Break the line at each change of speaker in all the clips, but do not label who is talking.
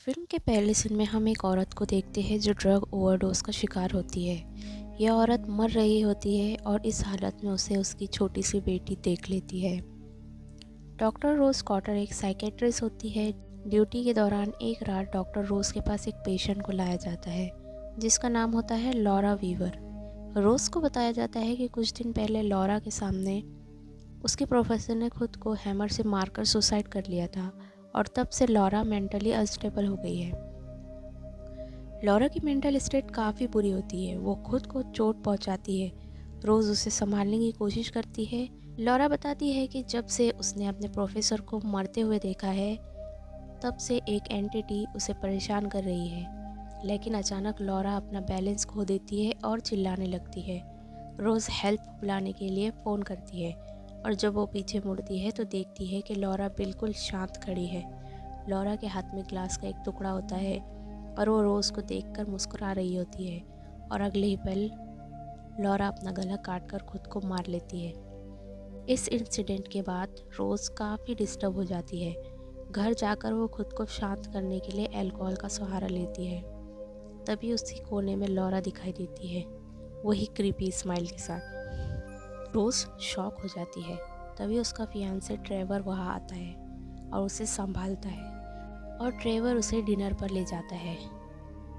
Film के पहले scene में हम एक औरत को देखते हैं जो ड्रग ओवरडोज का शिकार होती है। यह औरत मर रही होती है और इस हालत में उसे उसकी छोटी सी बेटी देख लेती है। डॉक्टर रोज कॉटर एक साइकेट्रिस्ट होती है। ड्यूटी के दौरान एक रात डॉक्टर रोज के पास एक पेशेंट को लाया जाता है जिसका नाम होता है लॉरा वीवर। रोज को बताया जाता है कि कुछ दिन पहले लॉरा के सामने उसके प्रोफेसर ने खुद को हैमर से मारकर सुसाइड कर लिया था और तब से लॉरा मेंटली अनस्टेबल हो गई है। लॉरा की मेंटल स्टेट काफ़ी बुरी होती है, वो खुद को चोट पहुंचाती है। रोज़ उसे संभालने की कोशिश करती है। लॉरा बताती है कि जब से उसने अपने प्रोफेसर को मरते हुए देखा है तब से एक एंटिटी उसे परेशान कर रही है। लेकिन अचानक लॉरा अपना बैलेंस खो देती है और चिल्लाने लगती है। रोज़ हेल्प बुलाने के लिए फ़ोन करती है और जब वो पीछे मुड़ती है तो देखती है कि लॉरा बिल्कुल शांत खड़ी है। लॉरा के हाथ में ग्लास का एक टुकड़ा होता है और वो रोज़ को देखकर मुस्कुरा रही होती है और अगले ही पल लॉरा अपना गला काटकर खुद को मार लेती है। इस इंसिडेंट के बाद रोज़ काफ़ी डिस्टर्ब हो जाती है। घर जाकर वो खुद को शांत करने के लिए अल्कोहल का सहारा लेती है। तभी उसी कोने में लॉरा दिखाई देती है, वही क्रीपी स्माइल के साथ। रोज़ शॉक हो जाती है। तभी उसका फियांसे ट्रेवर वहाँ आता है और उसे संभालता है और ट्रेवर उसे डिनर पर ले जाता है।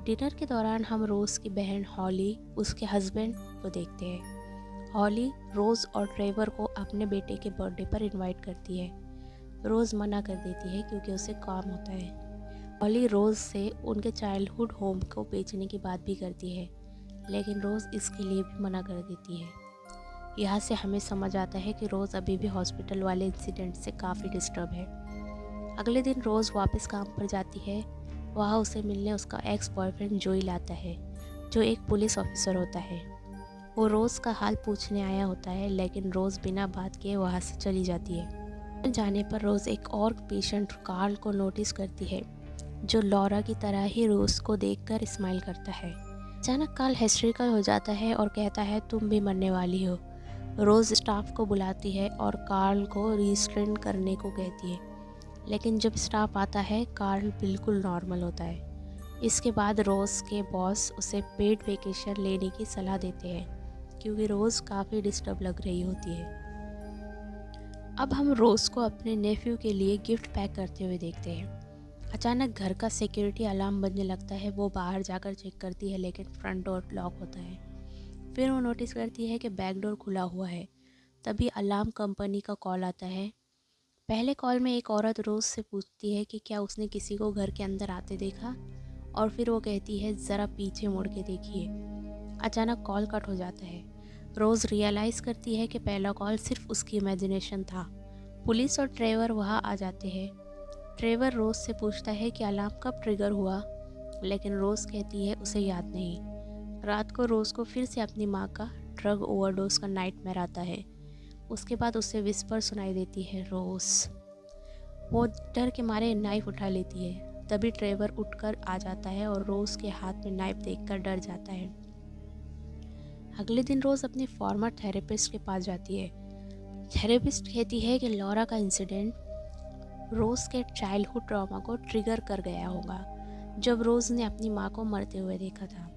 डिनर के दौरान हम रोज़ की बहन हॉली उसके हस्बैंड को देखते हैं। हॉली रोज़ और ट्रेवर को अपने बेटे के बर्थडे पर इनवाइट करती है। रोज़ मना कर देती है क्योंकि उसे काम होता है। हॉली रोज़ से उनके चाइल्डहुड होम को बेचने की बात भी करती है, लेकिन रोज़ इसके लिए भी मना कर देती है। यहाँ से हमें समझ आता है कि रोज़ अभी भी हॉस्पिटल वाले इंसिडेंट से काफ़ी डिस्टर्ब है। अगले दिन रोज़ वापस काम पर जाती है। वहाँ उसे मिलने उसका एक्स बॉयफ्रेंड जोई लाता है, जो एक पुलिस ऑफिसर होता है। वो रोज़ का हाल पूछने आया होता है, लेकिन रोज़ बिना बात किए वहाँ से चली जाती है। जाने पर रोज़ एक और पेशेंट कार्ल को नोटिस करती है, जो लॉरा की तरह ही रोज़ को देखकर स्माइल करता है। अचानक कार्ल हिस्ट्रिकल हो जाता है और कहता है, तुम भी मरने वाली हो। रोज़ स्टाफ को बुलाती है और कार्ल को रिस्ट्रेन करने को कहती है, लेकिन जब स्टाफ आता है कार्ल बिल्कुल नॉर्मल होता है। इसके बाद रोज़ के बॉस उसे पेड वेकेशन लेने की सलाह देते हैं क्योंकि रोज़ काफ़ी डिस्टर्ब लग रही होती है। अब हम रोज़ को अपने नेफ्यू के लिए गिफ्ट पैक करते हुए देखते हैं। अचानक घर का सिक्योरिटी अलार्म बजने लगता है। वो बाहर जाकर चेक करती है, लेकिन फ्रंट डोर लॉक होता है। फिर वो नोटिस करती है कि बैक डोर खुला हुआ है। तभी अलार्म कंपनी का कॉल आता है। पहले कॉल में एक औरत रोज़ से पूछती है कि क्या उसने किसी को घर के अंदर आते देखा, और फिर वो कहती है, ज़रा पीछे मुड़ के देखिए। अचानक कॉल कट हो जाता है। रोज़ रियलाइज़ करती है कि पहला कॉल सिर्फ उसकी इमेजिनेशन था। पुलिस और ट्रेवर वहाँ आ जाते हैं। ट्रेवर रोज़ से पूछता है कि अलार्म कब ट्रिगर हुआ, लेकिन रोज़ कहती है उसे याद नहीं। रात को रोज़ को फिर से अपनी माँ का ड्रग ओवरडोज का नाइटमेयर आता है। उसके बाद उसे विस्पर सुनाई देती है, रोज़। वो डर के मारे नाइफ उठा लेती है। तभी ट्रेवर उठकर आ जाता है और रोज़ के हाथ में नाइफ देखकर डर जाता है। अगले दिन रोज़ अपनी फॉर्मर थेरेपिस्ट के पास जाती है। थेरेपिस्ट कहती है कि लॉरा का इंसिडेंट रोज़ के चाइल्डहुड ट्रॉमा को ट्रिगर कर गया होगा, जब रोज़ ने अपनी माँ को मरते हुए देखा था।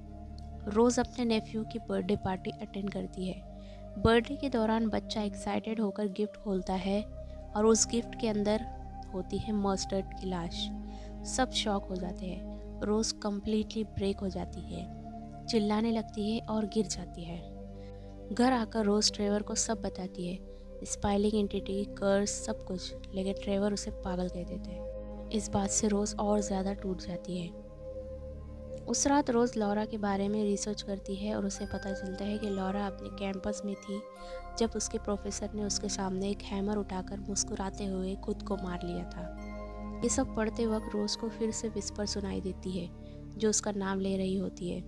रोज़ अपने नेफ्यू की बर्थडे पार्टी अटेंड करती है। बर्थडे के दौरान बच्चा एक्साइटेड होकर गिफ्ट खोलता है और उस गिफ्ट के अंदर होती है मस्टर्ड की लाश। सब शॉक हो जाते हैं। रोज़ कम्प्लीटली ब्रेक हो जाती है, चिल्लाने लगती है और गिर जाती है। घर आकर रोज़ ट्रेवर को सब बताती है, स्पाइलिंग एंटिटी, कर्स, सब कुछ, लेकिन ट्रेवर उसे पागल कह देते हैं। इस बात से रोज़ और ज़्यादा टूट जाती है। उस रात रोज़ लॉरा के बारे में रिसर्च करती है और उसे पता चलता है कि लॉरा अपने कैंपस में थी जब उसके प्रोफेसर ने उसके सामने एक हैमर उठाकर मुस्कुराते हुए खुद को मार लिया था। ये सब पढ़ते वक्त रोज़ को फिर से विस्पर सुनाई देती है, जो उसका नाम ले रही होती है।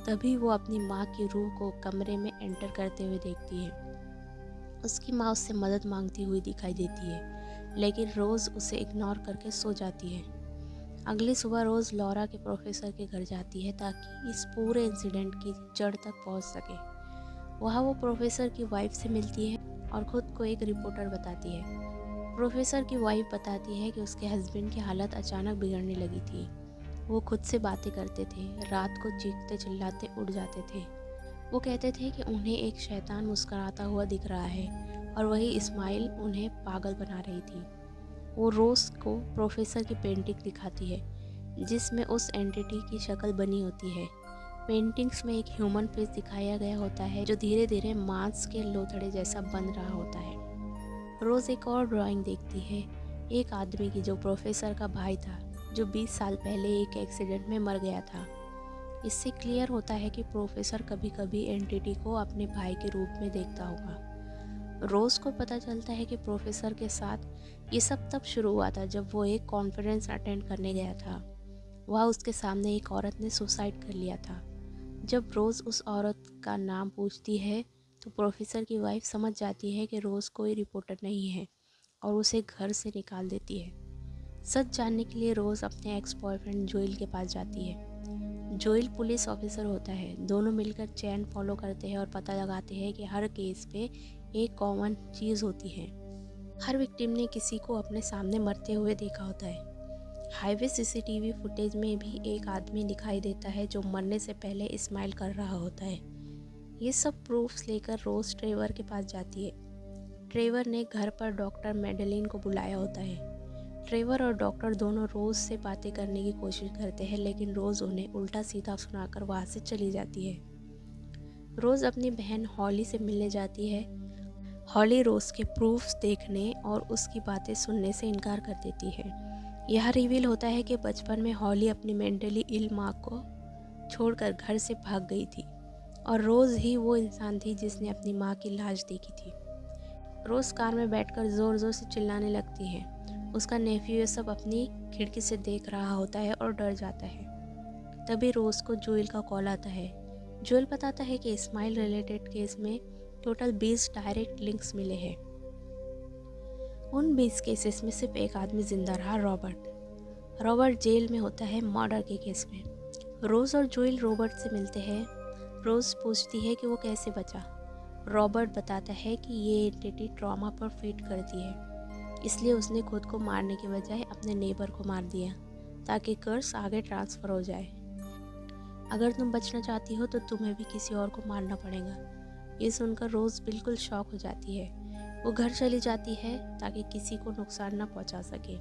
तभी वो अपनी माँ की रूह को कमरे में एंटर करते हुए देखती है। उसकी माँ उससे मदद मांगती हुई दिखाई देती है, लेकिन रोज़ उसे इग्नोर करके सो जाती है। अगली सुबह रोज़ लॉरा के प्रोफेसर के घर जाती है ताकि इस पूरे इंसिडेंट की जड़ तक पहुंच सके। वहाँ वो प्रोफेसर की वाइफ से मिलती है और ख़ुद को एक रिपोर्टर बताती है। प्रोफेसर की वाइफ बताती है कि उसके हस्बैंड की हालत अचानक बिगड़ने लगी थी। वो खुद से बातें करते थे, रात को चीखते चिल्लाते उड़ जाते थे। वो कहते थे कि उन्हें एक शैतान मुस्कुराता हुआ दिख रहा है और वही स्माइल उन्हें पागल बना रही थी। वो रोज़ को प्रोफेसर की पेंटिंग दिखाती है जिसमें उस एंटिटी की शक्ल बनी होती है। पेंटिंग्स में एक ह्यूमन फेस दिखाया गया होता है जो धीरे धीरे मांस के लोथड़े जैसा बन रहा होता है। रोज़ एक और ड्राइंग देखती है, एक आदमी की जो प्रोफेसर का भाई था, जो 20 साल पहले एक एक्सीडेंट में मर गया था। इससे क्लियर होता है कि प्रोफेसर कभी कभी एंटिटी को अपने भाई के रूप में देखता होगा। रोज़ को पता चलता है कि प्रोफेसर के साथ ये सब तब शुरू हुआ था जब वो एक कॉन्फ्रेंस अटेंड करने गया था। वहाँ उसके सामने एक औरत ने सुसाइड कर लिया था। जब रोज़ उस औरत का नाम पूछती है तो प्रोफेसर की वाइफ समझ जाती है कि रोज़ कोई रिपोर्टर नहीं है और उसे घर से निकाल देती है। सच जानने के लिए रोज़ अपने एक्स बॉयफ्रेंड जोइल के पास जाती है। जोइल पुलिस ऑफिसर होता है। दोनों मिलकर चैन फॉलो करते हैं और पता लगाते हैं कि हर केस पे एक कॉमन चीज़ होती है। हर विक्टिम ने किसी को अपने सामने मरते हुए देखा होता है। हाईवे सीसीटीवी फुटेज में भी एक आदमी दिखाई देता है जो मरने से पहले स्माइल कर रहा होता है। ये सब प्रूफ्स लेकर रोज़ ट्रेवर के पास जाती है। ट्रेवर ने घर पर डॉक्टर मेडेलिन को बुलाया होता है। ट्रेवर और डॉक्टर दोनों रोज़ से बातें करने की कोशिश करते हैं, लेकिन रोज़ उन्हें उल्टा सीधा सुनाकर वहाँ से चली जाती है। रोज़ अपनी बहन हॉली से मिलने जाती है। हॉली रोज़ के प्रूफ्स देखने और उसकी बातें सुनने से इनकार कर देती है। यह रिवील होता है कि बचपन में हॉली अपनी मेंटली इल माँ को छोड़कर घर से भाग गई थी और रोज़ ही वो इंसान थी जिसने अपनी माँ की लाश देखी थी। रोज़ कार में बैठकर ज़ोर ज़ोर से चिल्लाने लगती है। उसका नेफ्यू ये सब अपनी खिड़की से देख रहा होता है और डर जाता है। तभी रोज़ को जोएल का कॉल आता है। जोएल बताता है कि स्माइल रिलेटेड केस में टोटल 20 डायरेक्ट लिंक्स मिले हैं। उन 20 केसेस में सिर्फ एक आदमी जिंदा रहा, रॉबर्ट। रॉबर्ट जेल में होता है मर्डर के केस में। रोज़ और जोएल रॉबर्ट से मिलते हैं। रोज़ पूछती है कि वो कैसे बचा। रॉबर्ट बताता है कि ये एंटिटी ट्रॉमा पर फीड करती है, इसलिए उसने खुद को मारने के बजाय अपने नेबर को मार दिया ताकि कर्स आगे ट्रांसफ़र हो जाए। अगर तुम बचना चाहती हो तो तुम्हें भी किसी और को मारना पड़ेगा। ये सुनकर रोज़ बिल्कुल शॉक हो जाती है। वो घर चली जाती है ताकि किसी को नुकसान न पहुंचा सके।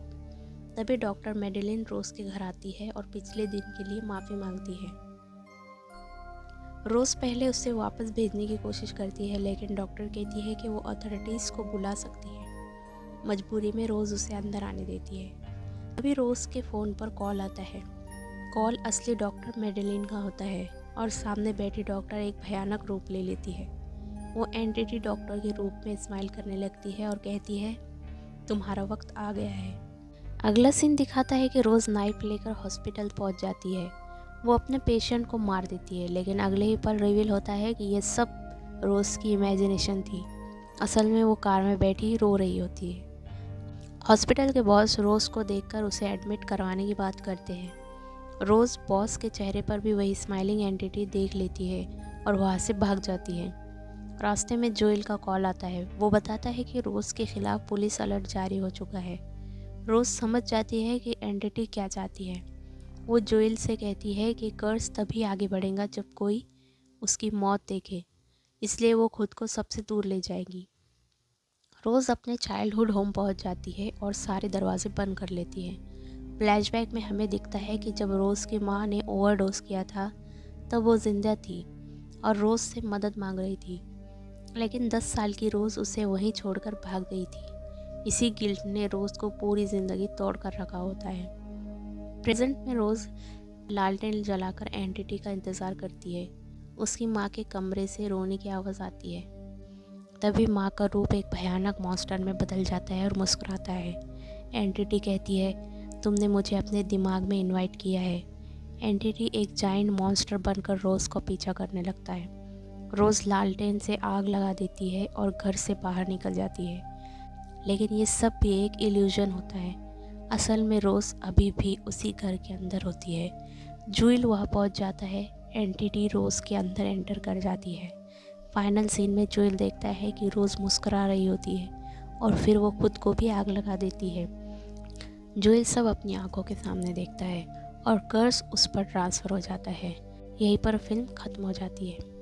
तभी डॉक्टर मेडेलिन रोज़ के घर आती है और पिछले दिन के लिए माफ़ी मांगती है। रोज़ पहले उसे वापस भेजने की कोशिश करती है, लेकिन डॉक्टर कहती है कि वो अथॉरिटीज़ को बुला सकती है। मजबूरी में रोज़ उसे अंदर आने देती है। तभी रोज़ के फ़ोन पर कॉल आता है। कॉल असली डॉक्टर मेडेलिन का होता है और सामने बैठी डॉक्टर एक भयानक रूप ले लेती है। वो एंटिटी डॉक्टर के रूप में स्माइल करने लगती है और कहती है, तुम्हारा वक्त आ गया है। अगला सीन दिखाता है कि रोज़ नाइफ लेकर हॉस्पिटल पहुंच जाती है। वो अपने पेशेंट को मार देती है, लेकिन अगले ही पल रिवील होता है कि ये सब रोज़ की इमेजिनेशन थी। असल में वो कार में बैठी रो रही होती है। हॉस्पिटल के बॉस रोज़ को देखकर उसे एडमिट करवाने की बात करते हैं। रोज़ बॉस के चेहरे पर भी वही स्माइलिंग एंटिटी देख लेती है और वहाँ से भाग जाती है। रास्ते में जोएल का कॉल आता है। वो बताता है कि रोज़ के खिलाफ पुलिस अलर्ट जारी हो चुका है। रोज़ समझ जाती है कि एंटिटी क्या चाहती है। वो जोएल से कहती है कि कर्स तभी आगे बढ़ेगा जब कोई उसकी मौत देखे, इसलिए वो खुद को सबसे दूर ले जाएगी। रोज़ अपने चाइल्डहुड होम पहुंच जाती है और सारे दरवाजे बंद कर लेती है। फ्लैशबैक में हमें दिखता है कि जब रोज़ की माँ ने ओवरडोज किया था तब वो जिंदा थी और रोज़ से मदद मांग रही थी, लेकिन 10 साल की रोज़ उसे वहीं छोड़कर भाग गई थी। इसी गिल्ट ने रोज़ को पूरी ज़िंदगी तोड़ कर रखा होता है। प्रेजेंट में रोज़ लालटेन जलाकर एंटिटी का इंतज़ार करती है। उसकी माँ के कमरे से रोने की आवाज़ आती है। तभी माँ का रूप एक भयानक मॉन्स्टर में बदल जाता है और मुस्कुराता है। एंटिटी कहती है, तुमने मुझे अपने दिमाग में इनवाइट किया है। एंटिटी एक जाइंट मॉन्स्टर बनकर रोज़ को पीछा करने लगता है। रोज़ लालटेन से आग लगा देती है और घर से बाहर निकल जाती है, लेकिन ये सब भी एक इल्यूजन होता है। असल में रोज़ अभी भी उसी घर के अंदर होती है। जोएल वहाँ पहुँच जाता है। एंटिटी रोज़ के अंदर एंटर कर जाती है। फाइनल सीन में जोएल देखता है कि रोज़ मुस्कुरा रही होती है और फिर वो खुद को भी आग लगा देती है। जोएल सब अपनी आंखों के सामने देखता है और कर्स उस पर ट्रांसफ़र हो जाता है। यहीं पर फिल्म ख़त्म हो जाती है।